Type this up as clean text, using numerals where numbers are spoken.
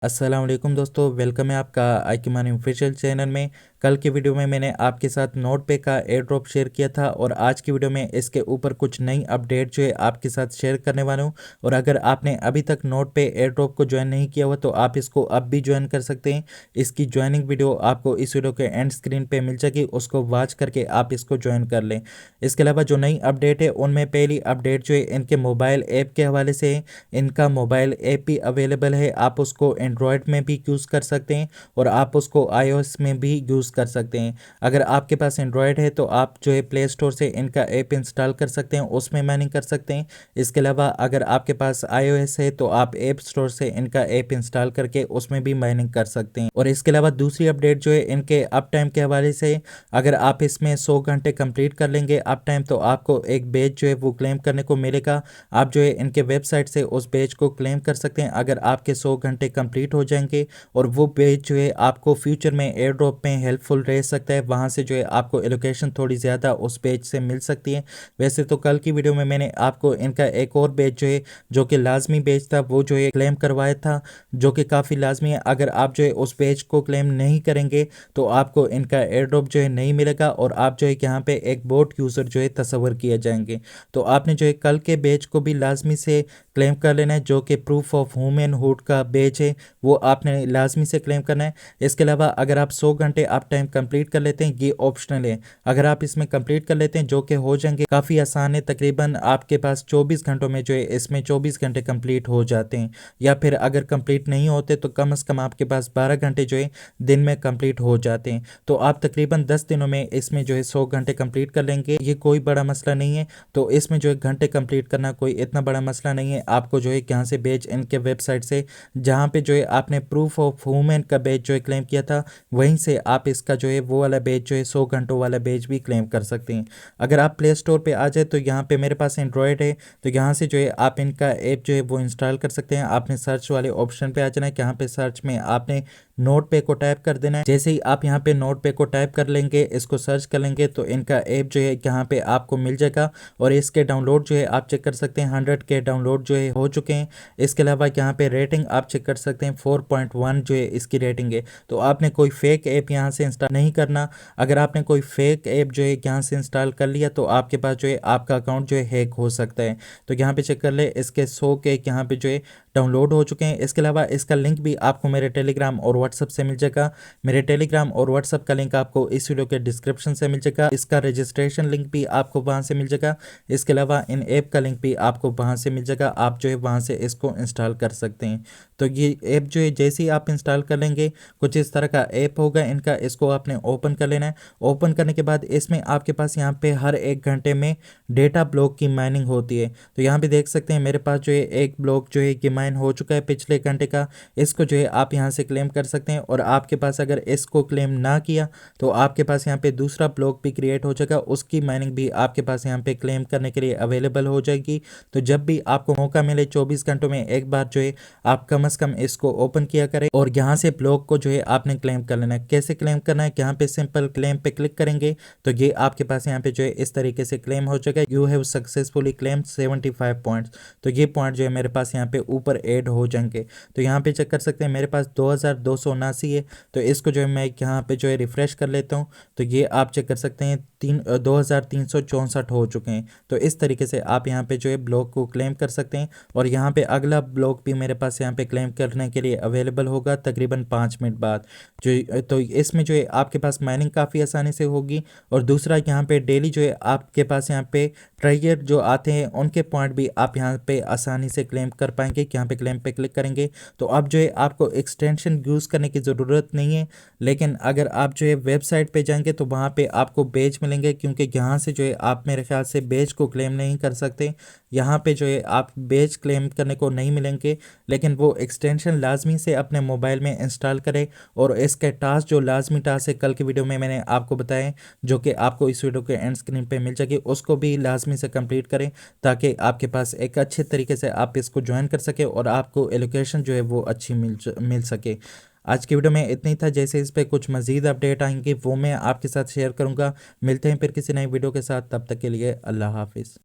अस्सलाम वालेकुम दोस्तों, वेलकम है आपका आईक्यूमान ऑफिशियल चैनल में। कल की वीडियो में मैंने आपके साथ नोट पे का एयर ड्रॉप शेयर किया था और आज की वीडियो में इसके ऊपर कुछ नई अपडेट जो है आपके साथ शेयर करने वाला हूं। और अगर आपने अभी तक नोट पे एयर ड्रॉप को ज्वाइन नहीं किया हुआ तो आप इसको अब भी ज्वाइन कर सकते हैं। इसकी ज्वाइनिंग वीडियो आपको इस वीडियो के एंड स्क्रीन पर मिल जाएगी, उसको वॉच करके आप इसको ज्वाइन कर लें। इसके अलावा जो नई अपडेट है उनमें पहली अपडेट जो है इनके मोबाइल ऐप के हवाले से है। इनका मोबाइल ऐप भी अवेलेबल है, आप उसको एंड्रॉयड में भी यूज़ कर सकते हैं और आप उसको iOS में भी यूज़ कर सकते हैं। अगर आपके पास एंड्रॉयड है तो आप जो है प्ले स्टोर से इनका ऐप इंस्टॉल कर सकते हैं, उसमें माइनिंग कर सकते हैं। इसके अलावा अगर आपके पास iOS है तो आप ऐप स्टोर से इनका ऐप इंस्टॉल करके उसमें भी माइनिंग कर सकते हैं। और इसके अलावा दूसरी अपडेट जो है इनके अप टाइम के हवाले से, अगर आप इसमें 100 घंटे कंप्लीट कर लेंगे अप टाइम तो आपको एक बेच जो है वो क्लेम करने को मिलेगा। आप जो है इनके वेबसाइट से उस बेच को क्लेम कर सकते हैं अगर आपके 100 घंटे कंप्लीट हो जाएंगे। और वो पेज जो है आपको फ्यूचर में एयर ड्रॉप में हेल्पफुल रह सकता है, वहाँ से जो है आपको एलोकेशन थोड़ी ज़्यादा उस पेज से मिल सकती है। वैसे तो कल की वीडियो में मैंने आपको इनका एक और बेच जो है जो कि लाजमी बेच था वो जो है क्लेम करवाया था, जो कि काफ़ी लाजमी है। अगर आप जो है उस पेज को क्लेम नहीं करेंगे तो आपको इनका एयर ड्रॉप जो है नहीं मिलेगा और आप जो है यहाँ पे एक बोट यूज़र जो है तस्वर किए जाएंगे। तो आपने जो है कल के बेच को भी लाजमी से क्लेम कर लेना है, जो कि प्रूफ ऑफ ह्यूमनहुड का बेच है, वो आपने लाजमी से क्लेम करना है। इसके अलावा अगर आप 100 घंटे आप टाइम कंप्लीट कर लेते हैं, ये ऑप्शनल है। अगर आप इसमें कंप्लीट कर लेते हैं जो कि हो जाएंगे, काफ़ी आसान है, तकरीबन आपके पास 24 घंटों में जो है इसमें 24 घंटे कंप्लीट हो जाते हैं। या फिर अगर कंप्लीट नहीं होते तो कम से कम आपके पास 12 घंटे जो है दिन में कंप्लीट हो जाते हैं। तो आप तकरीबन 10 दिनों में इसमें जो है 100 घंटे कंप्लीट कर लेंगे, ये कोई बड़ा मसला नहीं है। तो इसमें जो है घंटे कंप्लीट करना कोई इतना बड़ा मसला नहीं है। आपको जो है यहाँ से बेच इनके वेबसाइट से, जहाँ पे जो है आपने प्रूफ ऑफ वुमेन का बेच जो है क्लेम किया था, वहीं से आप इसका जो है वो वाला बेच जो है 100 घंटों वाला बेच भी क्लेम कर सकते हैं। अगर आप प्ले स्टोर पे आ जाए तो यहाँ पे मेरे पास एंड्रॉयड है, तो यहाँ से जो है आप इनका ऐप जो है वो इंस्टॉल कर सकते हैं। आपने सर्च वाले ऑप्शन पे आ जाना है, यहाँ पे सर्च में आपने नोट पे को टाइप कर देना है। जैसे ही आप यहाँ पे नोट पे को टाइप कर लेंगे, इसको सर्च कर लेंगे तो इनका ऐप जो है यहाँ पे आपको मिल जाएगा। और इसके डाउनलोड जो है आप चेक कर सकते हैं, 100 के डाउनलोड जो है हो चुके हैं। इसके अलावा यहाँ पे रेटिंग आप चेक कर सकते हैं, 4.1 जो है इसकी रेटिंग है। तो आपने कोई फेक ऐप यहाँ से इंस्टॉल नहीं करना। अगर आपने कोई फेक ऐप जो है यहाँ से इंस्टॉल कर लिया तो आपके पास जो है आपका अकाउंट जो है हैक हो सकता है। तो यहाँ पे चेक कर ले, इसके 100 के यहाँ पे जो है डाउनलोड हो चुके हैं। इसके अलावा इसका लिंक भी आपको मेरे टेलीग्राम और व्हाट्सअप से मिल जाएगा। मेरे टेलीग्राम और व्हाट्सअप का लिंक आपको इस वीडियो के डिस्क्रिप्शन से मिल जाएगा। इसका रजिस्ट्रेशन लिंक भी आपको वहाँ से मिल जाएगा। इसके अलावा इन ऐप का लिंक भी आपको वहाँ से मिल जाएगा, आप जो है वहाँ से इसको इंस्टॉल कर सकते हैं। तो ये ऐप जो है जैसे ही आप इंस्टॉल कर लेंगे, कुछ इस तरह का ऐप होगा इनका, इसको आपने ओपन कर लेना है। ओपन करने के बाद इसमें आपके पास यहाँ पे हर 1 घंटे में डेटा ब्लॉक की माइनिंग होती है। तो यहाँ पे देख सकते हैं मेरे पास जो है एक ब्लॉक जो है कि माइन हो चुका है पिछले घंटे का, इसको जो है आप यहाँ से क्लेम कर सकते हैं। और आपके पास अगर इसको क्लेम ना किया तो आपके पास यहाँ पे दूसरा ब्लॉक भी क्रिएट हो जाएगा, उसकी माइनिंग भी आपके पास यहाँ पे क्लेम करने के लिए अवेलेबल हो जाएगी। तो जब भी आपको मौका मिले 24 घंटों में एक बार जो है आप कम से कम इसको ओपन किया करें और यहाँ से ब्लॉक को जो है आपने क्लेम कर लेना है। कैसे क्लेम करना है, यहाँ पे सिंपल क्लेम पे क्लिक करेंगे तो ये आपके पास यहाँ पे जो है इस तरीके से क्लेम हो जाएगा, you have successfully claim 75 points. तो ये पॉइंट जो है मेरे पास यहाँ पे ऊपर ऐड हो जाएंगे। तो यहाँ पे चेक कर सकते हैं मेरे पास 2279 है। तो इसको जो है मैं यहाँ पे जो है रिफ्रेश कर लेता हूँ तो ये आप चेक कर सकते हैं 2364 हो चुके हैं। तो इस तरीके से आप यहाँ पे जो है ब्लॉक को क्लेम कर सकते हैं। और यहाँ पे अगला ब्लॉक भी मेरे पास यहाँ पे क्लेम करने के लिए अवेलेबल होगा तकरीबन 5 मिनट बाद। जो तो इसमें जो है आपके पास माइनिंग काफ़ी आसानी से होगी। और दूसरा यहाँ पे डेली जो है आपके पास यहाँ पे ट्राइयर जो आते हैं उनके पॉइंट भी आप यहाँ पे आसानी से क्लेम कर पाएंगे। यहाँ पे क्लेम पे क्लिक करेंगे तो अब जो है आपको एक्सटेंशन यूज़ करने की ज़रूरत नहीं है। लेकिन अगर आप जो है वेबसाइट पे जाएंगे तो वहाँ पे आपको बेच मिलेंगे, क्योंकि यहाँ से जो है आप मेरे ख्याल से बेच को क्लेम नहीं कर सकते। यहाँ पे जो है आप बेच क्लेम करने को नहीं मिलेंगे, लेकिन वो एक्सटेंशन लाजमी से अपने मोबाइल में इंस्टॉल करें। और इसके टास्क जो लाजमी टास्क है कल की वीडियो में मैंने आपको बताए, जो कि आपको इस वीडियो के एंड स्क्रीन पे मिल जाएगी, उसको भी लाजमी से कंप्लीट करें ताकि आपके पास एक अच्छे तरीके से आप इसको ज्वाइन कर सके और आपको एलोकेशन जो है वो अच्छी मिल सके। आज की वीडियो में इतना ही था। जैसे इस पे कुछ मज़ीद अपडेट आएंगे वो मैं आपके साथ शेयर करूंगा। मिलते हैं फिर किसी नई वीडियो के साथ, तब तक के लिए अल्लाह हाफिज़।